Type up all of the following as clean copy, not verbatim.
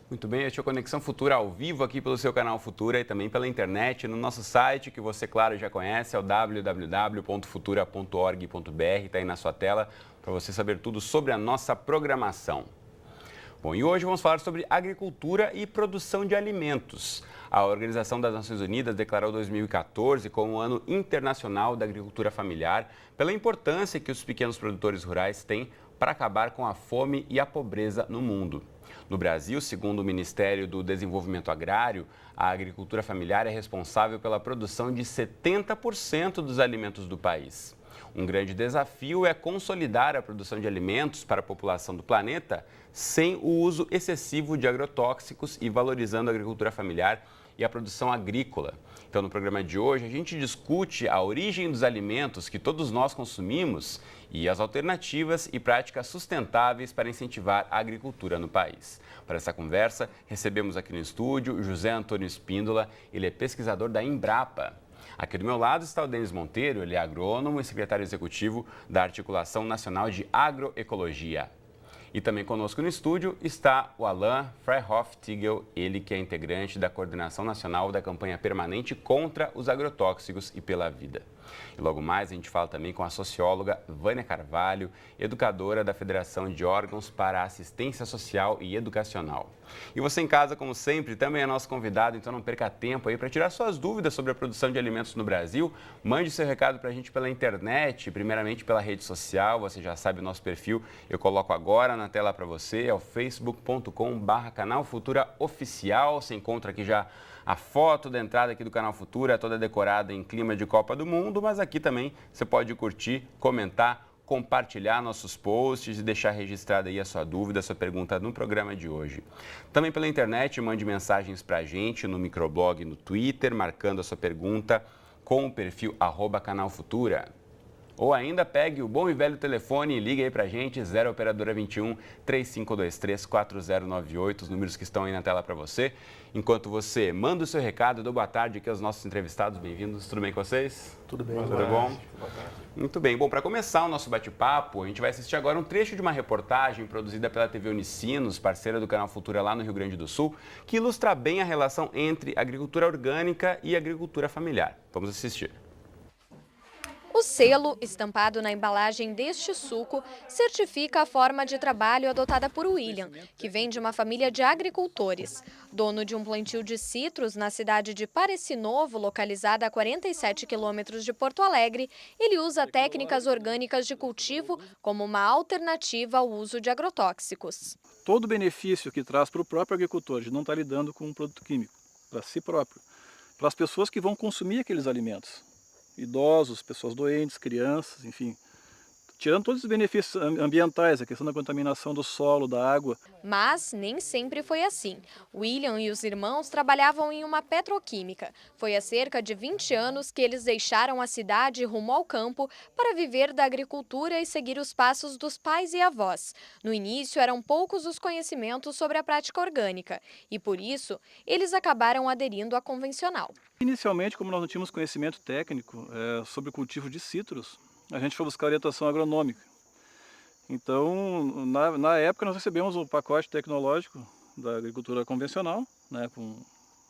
Muito bem, este é o Conexão Futura ao vivo aqui pelo seu canal Futura e também pela internet, no nosso site, que você, claro, já conhece, é o www.futura.org.br, está aí na sua tela, para você saber tudo sobre a nossa programação. Bom, e hoje vamos falar sobre agricultura e produção de alimentos. A Organização das Nações Unidas declarou 2014 como o Ano Internacional da Agricultura Familiar, pela importância que os pequenos produtores rurais têm para acabar com a fome e a pobreza no mundo. No Brasil, segundo o Ministério do Desenvolvimento Agrário, a agricultura familiar é responsável pela produção de 70% dos alimentos do país. Um grande desafio é consolidar a produção de alimentos para a população do planeta sem o uso excessivo de agrotóxicos e valorizando a agricultura familiar e a produção agrícola. Então, no programa de hoje, a gente discute a origem dos alimentos que todos nós consumimos e as alternativas e práticas sustentáveis para incentivar a agricultura no país. Para essa conversa, recebemos aqui no estúdio José Antônio Espíndola, ele é pesquisador da Embrapa. Aqui do meu lado está o Denis Monteiro, ele é agrônomo e secretário executivo da Articulação Nacional de Agroecologia. E também conosco no estúdio está o Alain Freyhoff-Tigel, ele que é integrante da Coordenação Nacional da Campanha Permanente contra os Agrotóxicos e pela Vida. E logo mais a gente fala também com a socióloga Vânia Carvalho, educadora da Federação de Órgãos para a Assistência Social e Educacional. E você em casa, como sempre, também é nosso convidado, então não perca tempo aí para tirar suas dúvidas sobre a produção de alimentos no Brasil. Mande seu recado para a gente pela internet, primeiramente pela rede social, você já sabe o nosso perfil, eu coloco agora na tela para você, é o facebook.com/canal Futura Oficial, você encontra aqui já a foto da entrada aqui do Canal Futura, toda decorada em clima de Copa do Mundo, mas aqui também você pode curtir, comentar, compartilhar nossos posts e deixar registrada aí a sua dúvida, a sua pergunta no programa de hoje. Também pela internet, mande mensagens para a gente no microblog, no Twitter, marcando a sua pergunta com o perfil @canalfutura. Ou ainda pegue o bom e velho telefone e ligue aí pra gente, 0 operadora 21 3523 4098, os números que estão aí na tela para você. Enquanto você manda o seu recado, eu dou boa tarde aqui aos nossos entrevistados, bem-vindos, tudo bem com vocês? Tudo bem. Tudo bom? Boa tarde. Muito bem, bom, para começar o nosso bate-papo, a gente vai assistir agora um trecho de uma reportagem produzida pela TV Unicinos, parceira do Canal Futura lá no Rio Grande do Sul, que ilustra bem a relação entre agricultura orgânica e agricultura familiar. Vamos assistir. O selo, estampado na embalagem deste suco, certifica a forma de trabalho adotada por William, que vem de uma família de agricultores. Dono de um plantio de citros na cidade de Parecinovo, localizada a 47 quilômetros de Porto Alegre, ele usa técnicas orgânicas de cultivo como uma alternativa ao uso de agrotóxicos. Todo o benefício que traz para o próprio agricultor de não estar lidando com um produto químico, para si próprio, para as pessoas que vão consumir aqueles alimentos. Idosos, pessoas doentes, crianças, enfim, tirando todos os benefícios ambientais, a questão da contaminação do solo, da água. Mas nem sempre foi assim. William e os irmãos trabalhavam em uma petroquímica. Foi há cerca de 20 anos que eles deixaram a cidade rumo ao campo para viver da agricultura e seguir os passos dos pais e avós. No início eram poucos os conhecimentos sobre a prática orgânica e, por isso, eles acabaram aderindo à convencional. Inicialmente, como nós não tínhamos conhecimento técnico sobre o cultivo de citros, a gente foi buscar orientação agronômica. Então, na época, nós recebemos um pacote tecnológico da agricultura convencional, né,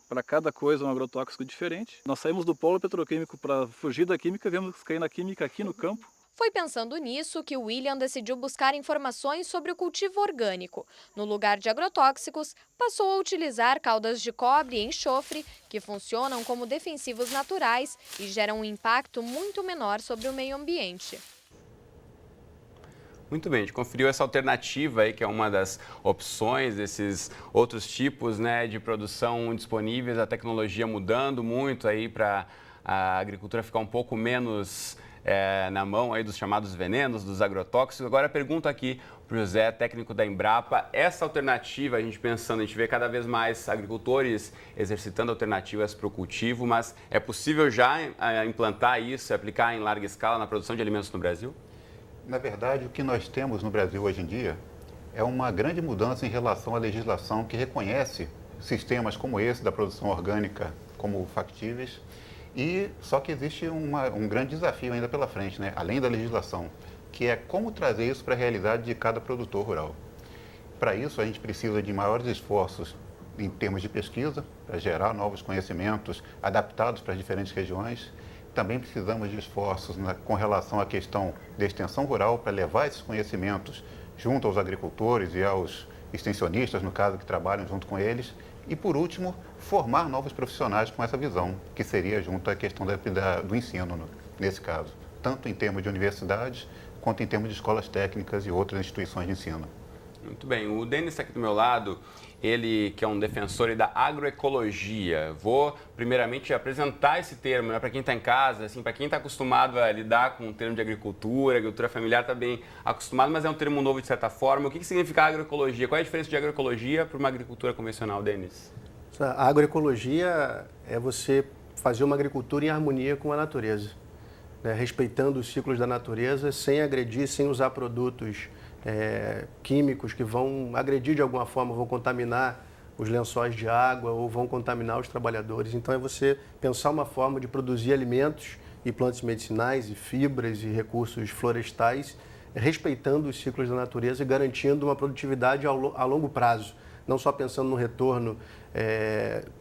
para cada coisa um agrotóxico diferente. Nós saímos do polo petroquímico para fugir da química, viemos cair na química aqui no campo. Foi pensando nisso que o William decidiu buscar informações sobre o cultivo orgânico. No lugar de agrotóxicos, passou a utilizar caudas de cobre e enxofre, que funcionam como defensivos naturais e geram um impacto muito menor sobre o meio ambiente. Muito bem, a gente conferiu essa alternativa aí, que é uma das opções desses outros tipos, né, de produção disponíveis, a tecnologia mudando muito aí para a agricultura ficar um pouco menos na mão aí dos chamados venenos, dos agrotóxicos. Agora pergunto aqui para o José, técnico da Embrapa, essa alternativa, a gente vê cada vez mais agricultores exercitando alternativas para o cultivo, mas é possível já implantar isso, aplicar em larga escala na produção de alimentos no Brasil? Na verdade, o que nós temos no Brasil hoje em dia é uma grande mudança em relação à legislação que reconhece sistemas como esse da produção orgânica como factíveis. Só que existe um grande desafio ainda pela frente, né? Além da legislação, que é como trazer isso para a realidade de cada produtor rural. Para isso, a gente precisa de maiores esforços em termos de pesquisa, para gerar novos conhecimentos adaptados para as diferentes regiões. Também precisamos de esforços com relação à questão da extensão rural, para levar esses conhecimentos junto aos agricultores e aos extensionistas, no caso, que trabalham junto com eles. E, por último, formar novos profissionais com essa visão, que seria junto à questão do ensino, nesse caso, tanto em termos de universidades, quanto em termos de escolas técnicas e outras instituições de ensino. Muito bem, o Denis está aqui do meu lado, ele que é um defensor da agroecologia. Vou primeiramente apresentar esse termo, né, para quem está em casa, assim, para quem está acostumado a lidar com o termo de agricultura familiar está bem acostumado, mas é um termo novo de certa forma. O que significa agroecologia? Qual é a diferença de agroecologia para uma agricultura convencional, Denis? A agroecologia é você fazer uma agricultura em harmonia com a natureza, né, respeitando os ciclos da natureza, sem agredir, sem usar produtos químicos que vão agredir de alguma forma, vão contaminar os lençóis de água ou vão contaminar os trabalhadores. Então é você pensar uma forma de produzir alimentos e plantas medicinais e fibras e recursos florestais, respeitando os ciclos da natureza e garantindo uma produtividade a longo prazo. Não só pensando no retorno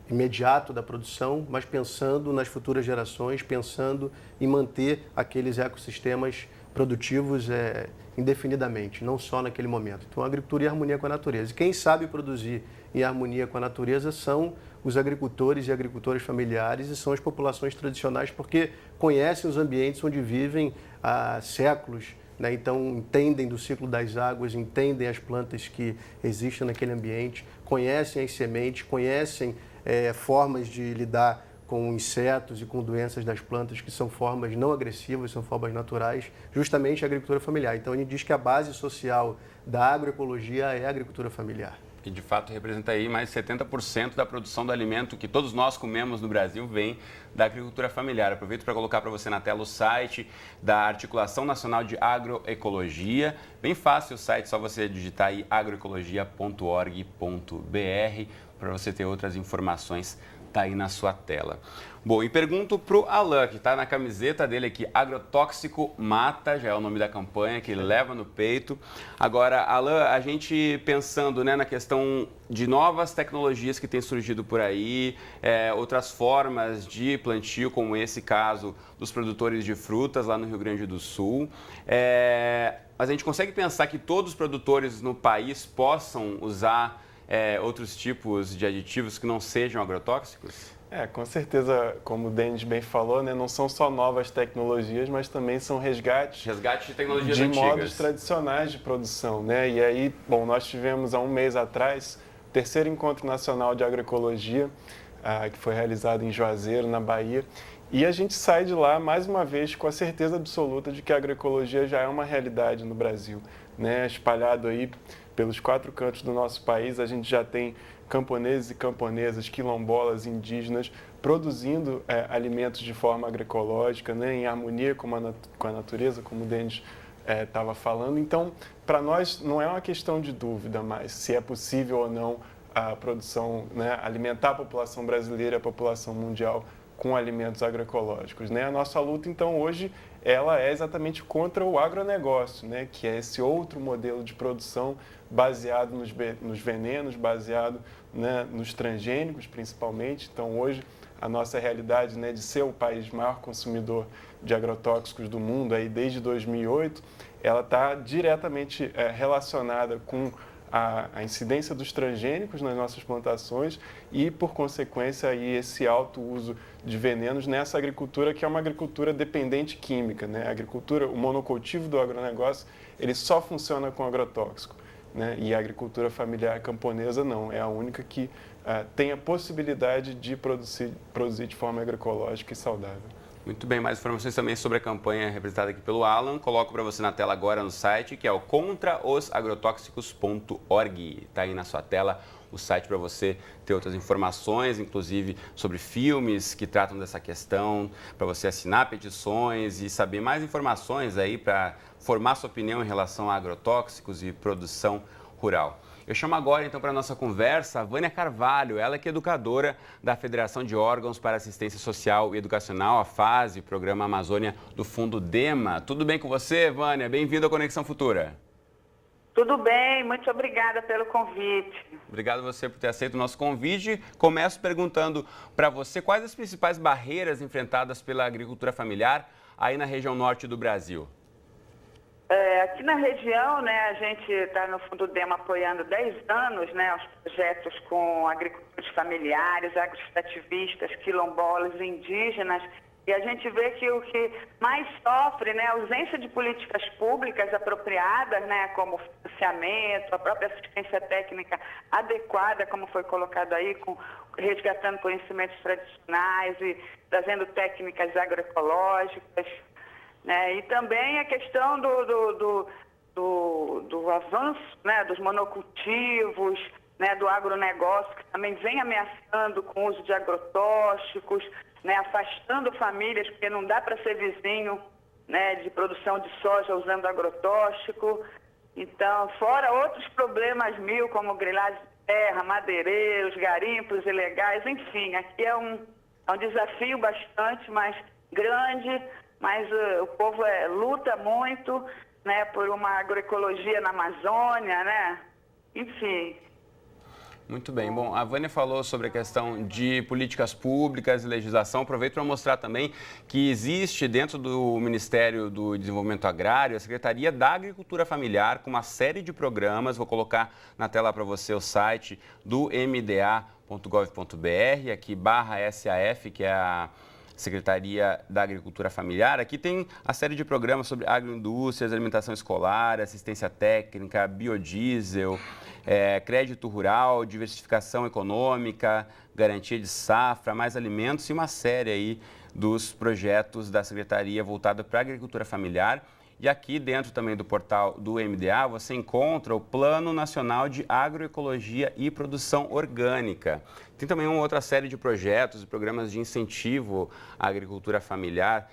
imediato da produção, mas pensando nas futuras gerações, pensando em manter aqueles ecossistemas produtivos indefinidamente, não só naquele momento. Então, a agricultura em harmonia com a natureza. E quem sabe produzir em harmonia com a natureza são os agricultores e agricultoras familiares e são as populações tradicionais, porque conhecem os ambientes onde vivem há séculos, né? Então, entendem do ciclo das águas, entendem as plantas que existem naquele ambiente, conhecem as sementes, conhecem formas de lidar com insetos e com doenças das plantas, que são formas não agressivas, são formas naturais, justamente a agricultura familiar. Então, a gente diz que a base social da agroecologia é a agricultura familiar. E, de fato, representa aí mais de 70% da produção do alimento que todos nós comemos no Brasil vem da agricultura familiar. Aproveito para colocar para você na tela o site da Articulação Nacional de Agroecologia. Bem fácil o site, só você digitar aí agroecologia.org.br para você ter outras informações. Está aí na sua tela. Bom, e pergunto para o Alan, que está na camiseta dele aqui, agrotóxico mata, já é o nome da campanha, que ele leva no peito. Agora, Alan, a gente pensando, né, na questão de novas tecnologias que têm surgido por aí, outras formas de plantio, como esse caso dos produtores de frutas lá no Rio Grande do Sul. Mas a gente consegue pensar que todos os produtores no país possam usar outros tipos de aditivos que não sejam agrotóxicos? Com certeza, como o Denis bem falou, né, não são só novas tecnologias, mas também são resgates de tecnologias de antigas, modos tradicionais de produção, né? E aí, bom, nós tivemos há um mês atrás o 3º Encontro Nacional de Agroecologia, que foi realizado em Juazeiro, na Bahia, e a gente sai de lá, mais uma vez, com a certeza absoluta de que a agroecologia já é uma realidade no Brasil, né? Espalhado aí pelos 4 cantos do nosso país, a gente já tem camponeses e camponesas, quilombolas, indígenas, produzindo alimentos de forma agroecológica, né, em harmonia com a natureza, como o Denis estava falando. Então, para nós, não é uma questão de dúvida mais se é possível ou não a produção, né, alimentar a população brasileira e a população mundial com alimentos agroecológicos, né? A nossa luta, então, hoje, ela é exatamente contra o agronegócio, né? Que é esse outro modelo de produção baseado nos venenos, baseado, né, nos transgênicos, principalmente. Então, hoje, a nossa realidade, né, de ser o país maior consumidor de agrotóxicos do mundo, aí, desde 2008, ela está diretamente relacionada com a incidência dos transgênicos nas nossas plantações e, por consequência, aí, esse alto uso de venenos nessa agricultura que é uma agricultura dependente química, né? A agricultura, o monocultivo do agronegócio, ele só funciona com agrotóxico, né? E a agricultura familiar camponesa não, é a única que tem a possibilidade de produzir de forma agroecológica e saudável. Muito bem, mais informações também sobre a campanha representada aqui pelo Alan. Coloco para você na tela agora no site, que é o contraosagrotóxicos.org. Está aí na sua tela o site para você ter outras informações, inclusive sobre filmes que tratam dessa questão, para você assinar petições e saber mais informações aí para formar sua opinião em relação a agrotóxicos e produção rural. Eu chamo agora, então, para a nossa conversa a Vânia Carvalho, ela que é educadora da Federação de Órgãos para Assistência Social e Educacional, a FASE, Programa Amazônia do Fundo DEMA. Tudo bem com você, Vânia? Bem-vindo à Conexão Futura. Tudo bem, muito obrigada pelo convite. Obrigado a você por ter aceito o nosso convite. Começo perguntando para você quais as principais barreiras enfrentadas pela agricultura familiar aí na região norte do Brasil. Aqui na região, né, a gente está no Fundo DEMA apoiando 10 anos, né, os projetos com agricultores familiares, agroextrativistas, quilombolas, indígenas, e a gente vê que o que mais sofre, né, a ausência de políticas públicas apropriadas, né, como financiamento, a própria assistência técnica adequada, como foi colocado aí, resgatando conhecimentos tradicionais e trazendo técnicas agroecológicas. Né? E também a questão do avanço, né, dos monocultivos, né, do agronegócio, que também vem ameaçando com o uso de agrotóxicos, né, afastando famílias, porque não dá para ser vizinho, né, de produção de soja usando agrotóxico. Então, fora outros problemas mil, como grilagem de terra, madeireiros, garimpos ilegais, enfim, aqui é um desafio bastante mais grande, mas o povo luta muito, né, por uma agroecologia na Amazônia, né? Enfim. Muito bem. Bom, a Vânia falou sobre a questão de políticas públicas e legislação. Aproveito para mostrar também que existe dentro do Ministério do Desenvolvimento Agrário a Secretaria da Agricultura Familiar com uma série de programas. Vou colocar na tela para você o site do mda.gov.br, aqui /SAF, que é a Secretaria da Agricultura Familiar. Aqui tem a série de programas sobre agroindústrias, alimentação escolar, assistência técnica, biodiesel, crédito rural, diversificação econômica, garantia de safra, mais alimentos e uma série aí dos projetos da Secretaria voltada para a agricultura familiar. E aqui dentro também do portal do MDA você encontra o Plano Nacional de Agroecologia e Produção Orgânica. Tem também uma outra série de projetos e programas de incentivo à agricultura familiar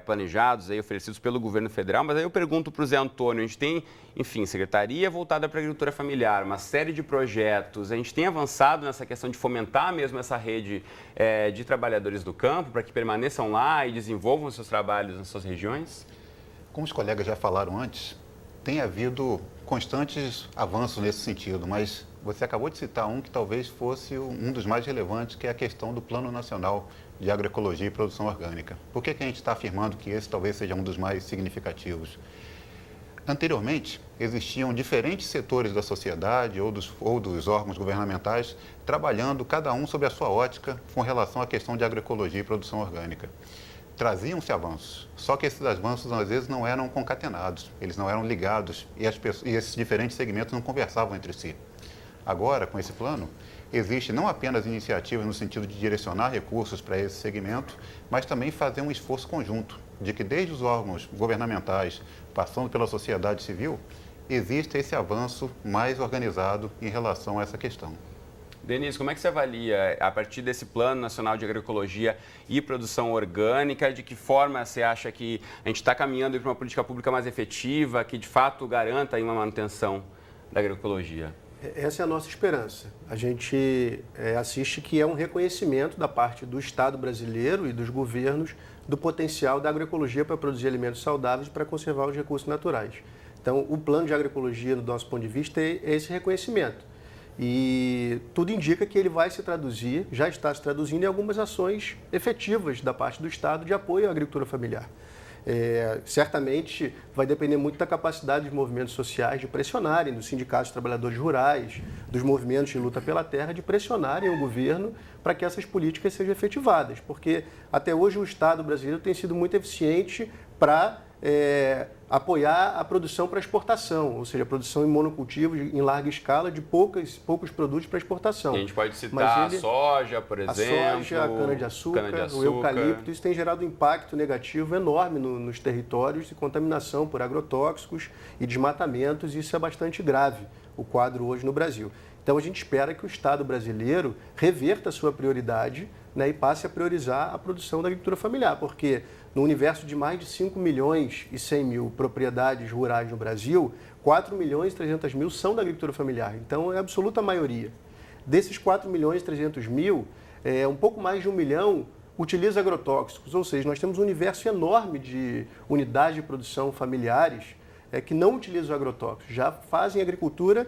planejados, aí, oferecidos pelo governo federal. Mas aí eu pergunto para o Zé Antônio, a gente tem, enfim, secretaria voltada para a agricultura familiar, uma série de projetos. A gente tem avançado nessa questão de fomentar mesmo essa rede de trabalhadores do campo para que permaneçam lá e desenvolvam seus trabalhos nas suas regiões? Como os colegas já falaram antes, tem havido constantes avanços nesse sentido, mas você acabou de citar um que talvez fosse um dos mais relevantes, que é a questão do Plano Nacional de Agroecologia e Produção Orgânica. Por que a gente está afirmando que esse talvez seja um dos mais significativos? Anteriormente, existiam diferentes setores da sociedade ou dos órgãos governamentais trabalhando, cada um sob a sua ótica, com relação à questão de agroecologia e produção orgânica. Traziam-se avanços, só que esses avanços às vezes não eram concatenados, eles não eram ligados e esses diferentes segmentos não conversavam entre si. Agora, com esse plano, existe não apenas iniciativas no sentido de direcionar recursos para esse segmento, mas também fazer um esforço conjunto, de que desde os órgãos governamentais, passando pela sociedade civil, existe esse avanço mais organizado em relação a essa questão. Denise, como é que você avalia, a partir desse Plano Nacional de Agroecologia e Produção Orgânica, de que forma você acha que a gente está caminhando para uma política pública mais efetiva, que de fato garanta aí uma manutenção da agroecologia? Essa é a nossa esperança. A gente assiste que é um reconhecimento da parte do Estado brasileiro e dos governos do potencial da agroecologia para produzir alimentos saudáveis e para conservar os recursos naturais. Então, o plano de agroecologia, do nosso ponto de vista, é esse reconhecimento. E tudo indica que ele vai se traduzir, já está se traduzindo em algumas ações efetivas da parte do Estado de apoio à agricultura familiar. Certamente vai depender muito da capacidade dos movimentos sociais de pressionarem, dos sindicatos de trabalhadores rurais, dos movimentos de luta pela terra, de pressionarem o governo para que essas políticas sejam efetivadas, porque até hoje o Estado brasileiro tem sido muito eficiente para apoiar a produção para exportação, ou seja, a produção em monocultivos em larga escala de poucos produtos para exportação. E a gente pode citar a soja, por exemplo, a soja, a cana-de-açúcar, o eucalipto. Isso tem gerado um impacto negativo enorme nos territórios de contaminação por agrotóxicos e desmatamentos, e isso é bastante grave, o quadro hoje no Brasil. Então a gente espera que o Estado brasileiro reverta a sua prioridade, né, e passe a priorizar a produção da agricultura familiar, porque no universo de mais de 5 milhões e 100 mil propriedades rurais no Brasil, 4.300.000 são da agricultura familiar, então é a absoluta maioria. Desses 4.300.000, um pouco mais de 1 milhão utiliza agrotóxicos, ou seja, nós temos um universo enorme de unidades de produção familiares que não utilizam agrotóxicos, já fazem agricultura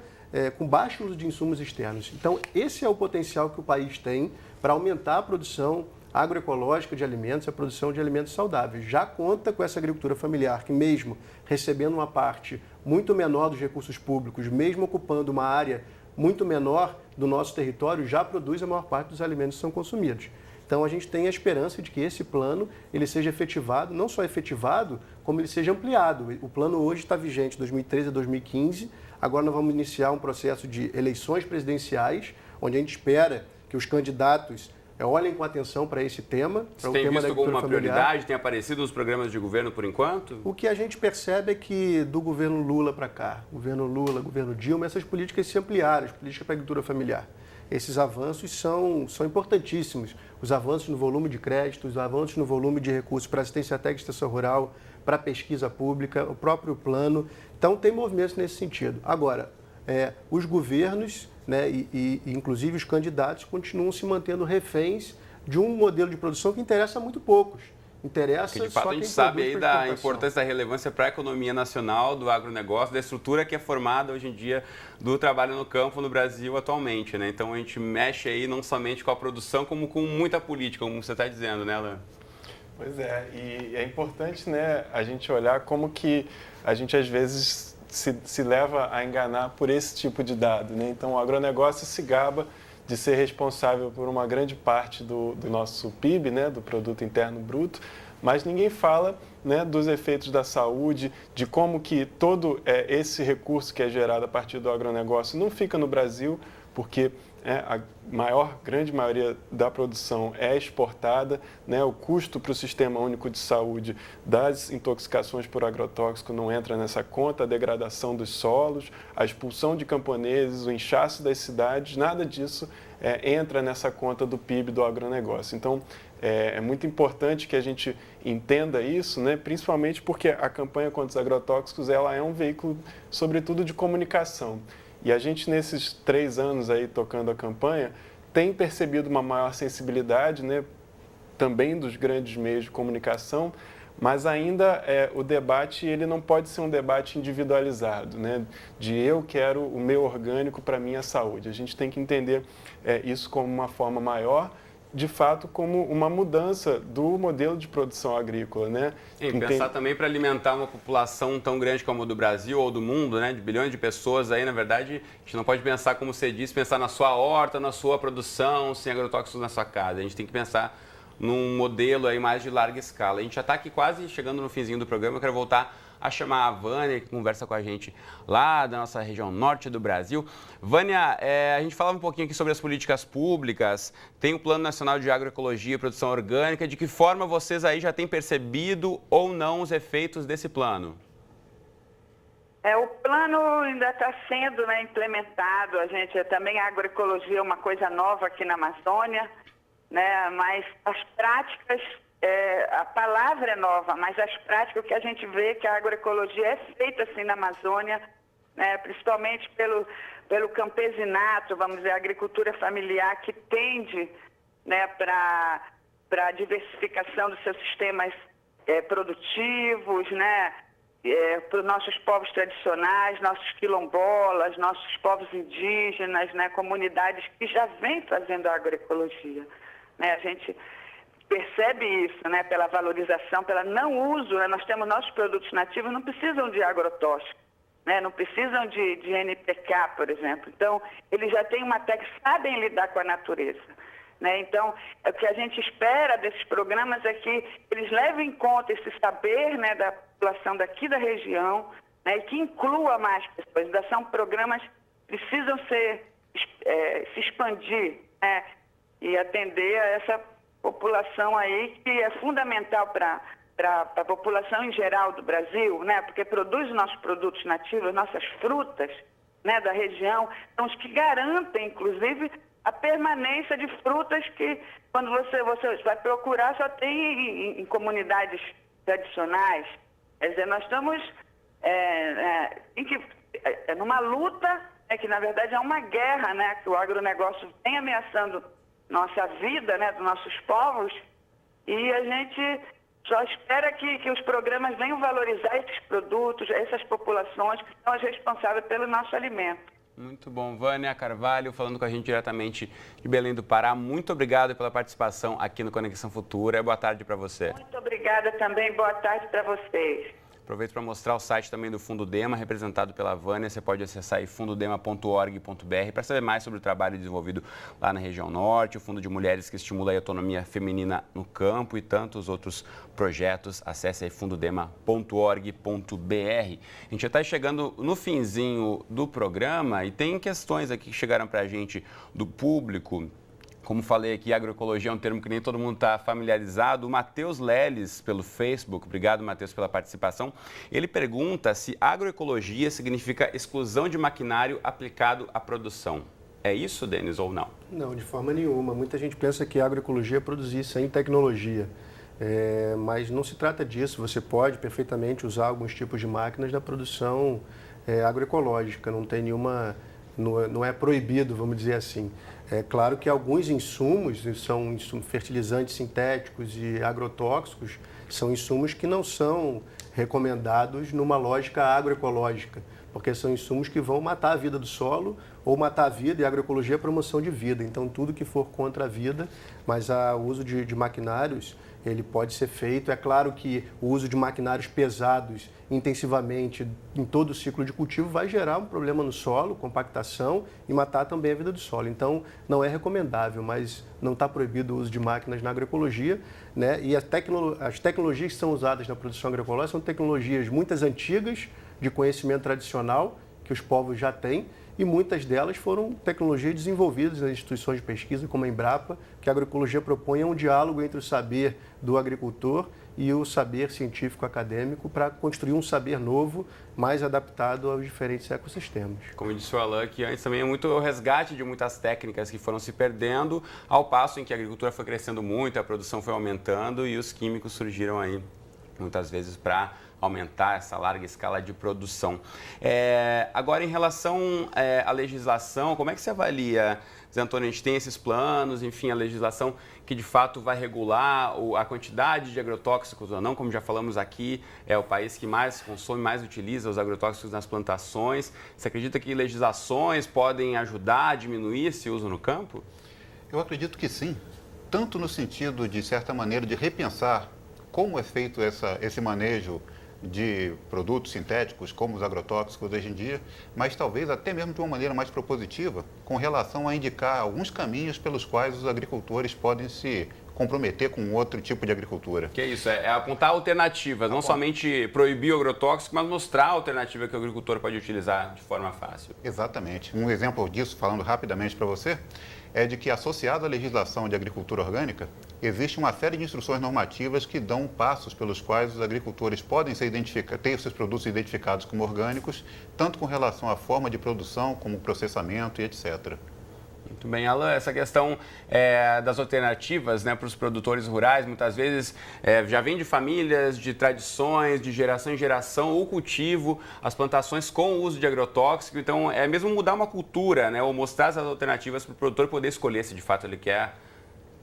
com baixo uso de insumos externos. Então, esse é o potencial que o país tem para aumentar a produção agroecológica de alimentos, a produção de alimentos saudáveis. Já conta com essa agricultura familiar que, mesmo recebendo uma parte muito menor dos recursos públicos, mesmo ocupando uma área muito menor do nosso território, já produz a maior parte dos alimentos que são consumidos. Então, a gente tem a esperança de que esse plano ele seja efetivado, não só efetivado, como ele seja ampliado. O plano hoje está vigente de 2013 a 2015. Agora nós vamos iniciar um processo de eleições presidenciais, onde a gente espera que os candidatos olhem com atenção para esse tema. Você tem visto como uma prioridade? Tem aparecido nos programas de governo por enquanto? O que a gente percebe é que do governo Lula para cá, governo Lula, governo Dilma, essas políticas se ampliaram, as políticas para a agricultura familiar. Esses avanços são importantíssimos. Os avanços no volume de créditos, os avanços no volume de recursos para assistência técnica e extensão rural, para pesquisa pública, o próprio plano. Então, tem movimentos nesse sentido. Agora, os governos, né, e inclusive os candidatos, continuam se mantendo reféns de um modelo de produção que interessa a muito poucos. Interessa que de fato só a gente quem sabe produz aí para da exportação. importância da relevância para a economia nacional, do agronegócio, da estrutura que é formada hoje em dia do trabalho no campo no Brasil atualmente, né? Então a gente mexe aí não somente com a produção, como com muita política, como você está dizendo, né, Alain? Pois é, e é importante, né, a gente olhar como que a gente às vezes se leva a enganar por esse tipo de dado, né? Então o agronegócio se gaba de ser responsável por uma grande parte do nosso PIB, né, do Produto Interno Bruto, mas ninguém fala, né, dos efeitos da saúde, de como que todo esse recurso que é gerado a partir do agronegócio não fica no Brasil, porque a grande maioria da produção é exportada, né? O custo para o Sistema Único de Saúde das intoxicações por agrotóxico não entra nessa conta, a degradação dos solos, a expulsão de camponeses, o inchaço das cidades, nada disso entra nessa conta do PIB do agronegócio. Então, é muito importante que a gente entenda isso, né? Principalmente porque a campanha contra os agrotóxicos ela é um veículo, sobretudo, de comunicação. E a gente, nesses 3 anos aí tocando a campanha, tem percebido uma maior sensibilidade, né, também dos grandes meios de comunicação, mas ainda o debate ele não pode ser um debate individualizado, né, de eu quero o meu orgânico para a minha saúde. A gente tem que entender isso como uma forma maior, de fato, como uma mudança do modelo de produção agrícola, né? E pensar também para alimentar uma população tão grande como a do Brasil ou do mundo, né? De bilhões de pessoas aí, na verdade, a gente não pode pensar, como você disse, pensar na sua horta, na sua produção, sem agrotóxicos na sua casa. A gente tem que pensar num modelo aí mais de larga escala. A gente já está aqui quase chegando no finzinho do programa, eu quero voltar a chamar a Vânia, que conversa com a gente lá da nossa região norte do Brasil. Vânia, a gente falava um pouquinho aqui sobre as políticas públicas, tem o Plano Nacional de Agroecologia e Produção Orgânica. De que forma vocês aí já têm percebido ou não os efeitos desse plano? O plano ainda está sendo, né, implementado. A gente também a agroecologia é uma coisa nova aqui na Amazônia, né, mas as práticas... a palavra é nova, mas as práticas, o que a gente vê que a agroecologia é feita assim na Amazônia, né, principalmente pelo campesinato, vamos dizer, a agricultura familiar que tende, né, para a diversificação dos seus sistemas produtivos, né, para os nossos povos tradicionais, nossos quilombolas, nossos povos indígenas, né, comunidades que já vêm fazendo a agroecologia, né, a gente percebe isso, né, pela valorização, pelo não uso, né, nós temos nossos produtos nativos, não precisam de agrotóxico, né, não precisam de NPK, por exemplo. Então, eles já têm uma técnica, sabem lidar com a natureza, né? Então, o que a gente espera desses programas é que eles levem em conta esse saber, né, da população daqui da região, né, e que inclua mais pessoas. São programas que precisam se expandir, né, e atender a essa população aí que é fundamental para a população em geral do Brasil, né? Porque produz os nossos produtos nativos, nossas frutas, né, da região, são os que garantem, inclusive, a permanência de frutas que, quando você vai procurar, só tem em comunidades tradicionais. Quer dizer, nós estamos... tem que numa luta, que na verdade é uma guerra, né, que o agronegócio vem ameaçando nossa vida, né, dos nossos povos, e a gente só espera que os programas venham valorizar esses produtos, essas populações que são as responsáveis pelo nosso alimento. Muito bom. Vânia Carvalho, falando com a gente diretamente de Belém do Pará. Muito obrigado pela participação aqui no Conexão Futura. Boa tarde para você. Muito obrigada também. Boa tarde para vocês. Aproveito para mostrar o site também do Fundo Dema, representado pela Vânia. Você pode acessar aí fundodema.org.br para saber mais sobre o trabalho desenvolvido lá na região norte, o Fundo de Mulheres que estimula a autonomia feminina no campo e tantos outros projetos. Acesse aí fundodema.org.br. A gente já está chegando no finzinho do programa e tem questões aqui que chegaram para a gente do público. Como falei aqui, agroecologia é um termo que nem todo mundo está familiarizado. O Matheus Leles, pelo Facebook, obrigado, Matheus, pela participação. Ele pergunta se agroecologia significa exclusão de maquinário aplicado à produção. É isso, Denis, ou não? Não, de forma nenhuma. Muita gente pensa que a agroecologia é produzir sem tecnologia. Mas não se trata disso. Você pode perfeitamente usar alguns tipos de máquinas na produção agroecológica. Não tem nenhuma... Não é proibido, vamos dizer assim. É claro que alguns insumos, são fertilizantes sintéticos e agrotóxicos, são insumos que não são recomendados numa lógica agroecológica, porque são insumos que vão matar a vida do solo ou matar a vida, e a agroecologia é promoção de vida. Então, tudo que for contra a vida, mas o uso de maquinários, ele pode ser feito. É claro que o uso de maquinários pesados intensivamente em todo o ciclo de cultivo vai gerar um problema no solo, compactação, e matar também a vida do solo. Então, não é recomendável, mas não está proibido o uso de máquinas na agroecologia, né? E as tecnologias que são usadas na produção agroecológica são tecnologias muitas antigas, de conhecimento tradicional, que os povos já têm, e muitas delas foram tecnologias desenvolvidas nas instituições de pesquisa, como a Embrapa, que a agroecologia propõe um diálogo entre o saber do agricultor e o saber científico acadêmico para construir um saber novo, mais adaptado aos diferentes ecossistemas. Como disse o Alain, que antes também é muito o resgate de muitas técnicas que foram se perdendo, ao passo em que a agricultura foi crescendo muito, a produção foi aumentando e os químicos surgiram aí, muitas vezes, para aumentar essa larga escala de produção. Agora, em relação à legislação, como é que você avalia, Zé Antônio? A gente tem esses planos, enfim, a legislação que de fato vai regular a quantidade de agrotóxicos ou não, como já falamos aqui, é o país que mais consome, mais utiliza os agrotóxicos nas plantações. Você acredita que legislações podem ajudar a diminuir esse uso no campo? Eu acredito que sim, tanto no sentido, de certa maneira, de repensar como é feito esse manejo de produtos sintéticos, como os agrotóxicos hoje em dia, mas talvez até mesmo de uma maneira mais propositiva, com relação a indicar alguns caminhos pelos quais os agricultores podem se comprometer com outro tipo de agricultura. Que é isso, é apontar alternativas, não somente proibir o agrotóxico, mas mostrar a alternativa que o agricultor pode utilizar de forma fácil. Exatamente. Um exemplo disso, falando rapidamente para você, é de que, associado à legislação de agricultura orgânica, existe uma série de instruções normativas que dão passos pelos quais os agricultores podem ter seus produtos identificados como orgânicos, tanto com relação à forma de produção, como processamento e etc. Muito bem, Alain, essa questão das alternativas, né, para os produtores rurais, muitas vezes já vem de famílias, de tradições, de geração em geração, o cultivo, as plantações com o uso de agrotóxico. Então, é mesmo mudar uma cultura, né, ou mostrar as alternativas para o produtor poder escolher se de fato ele quer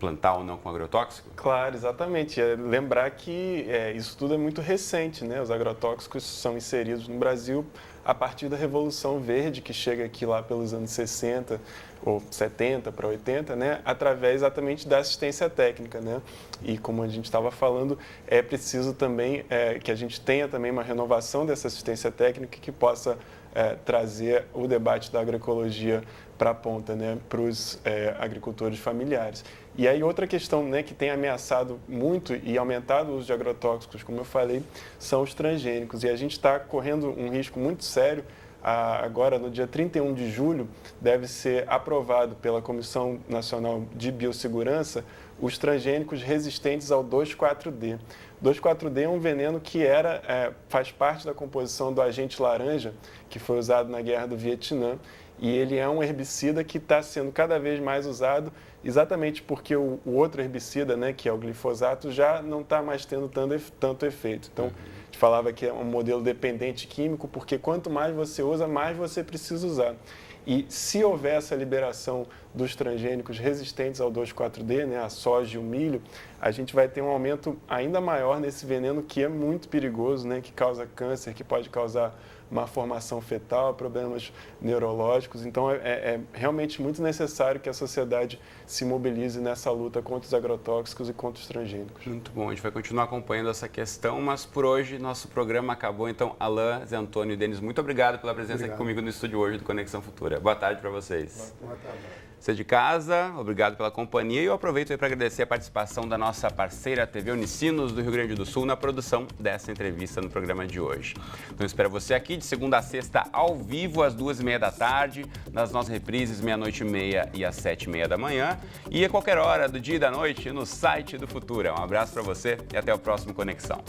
plantar ou não com agrotóxico? Claro, exatamente. Lembrar que isso tudo é muito recente, né? Os agrotóxicos são inseridos no Brasil a partir da Revolução Verde, que chega aqui lá pelos anos 60 ou 70 para 80, né? Através exatamente da assistência técnica, né? E como a gente estava falando, é preciso também que a gente tenha também uma renovação dessa assistência técnica que possa trazer o debate da agroecologia para a ponta, né, para os agricultores familiares. E aí outra questão, né, que tem ameaçado muito e aumentado o uso de agrotóxicos, como eu falei, são os transgênicos. E a gente está correndo um risco muito sério. Agora, no dia 31 de julho, deve ser aprovado pela Comissão Nacional de Biossegurança os transgênicos resistentes ao 2,4-D. 2,4-D é um veneno que faz parte da composição do agente laranja, que foi usado na Guerra do Vietnã, e ele é um herbicida que está sendo cada vez mais usado, exatamente porque o outro herbicida, né, que é o glifosato, já não está mais tendo tanto efeito. Então, gente falava que é um modelo dependente químico, porque quanto mais você usa, mais você precisa usar. E se houver essa liberação dos transgênicos resistentes ao 2,4-D, né, a soja e o milho, a gente vai ter um aumento ainda maior nesse veneno que é muito perigoso, né, que causa câncer, que pode causar malformação fetal, problemas neurológicos. Então, é realmente muito necessário que a sociedade se mobilize nessa luta contra os agrotóxicos e contra os transgênicos. Muito bom, a gente vai continuar acompanhando essa questão, mas por hoje nosso programa acabou. Então, Alain, Zé Antônio e Denis, muito obrigado pela presença aqui comigo no estúdio hoje do Conexão Futura. Boa tarde para vocês. Boa tarde. Você de casa, obrigado pela companhia e eu aproveito para agradecer a participação da nossa parceira TV Unicinos do Rio Grande do Sul na produção dessa entrevista no programa de hoje. Então, eu espero você aqui de segunda a sexta ao vivo às 2h30 da tarde, nas nossas reprises 00:30 e às 7h30 da manhã e a qualquer hora do dia e da noite no site do Futura. Um abraço para você e até o próximo Conexão.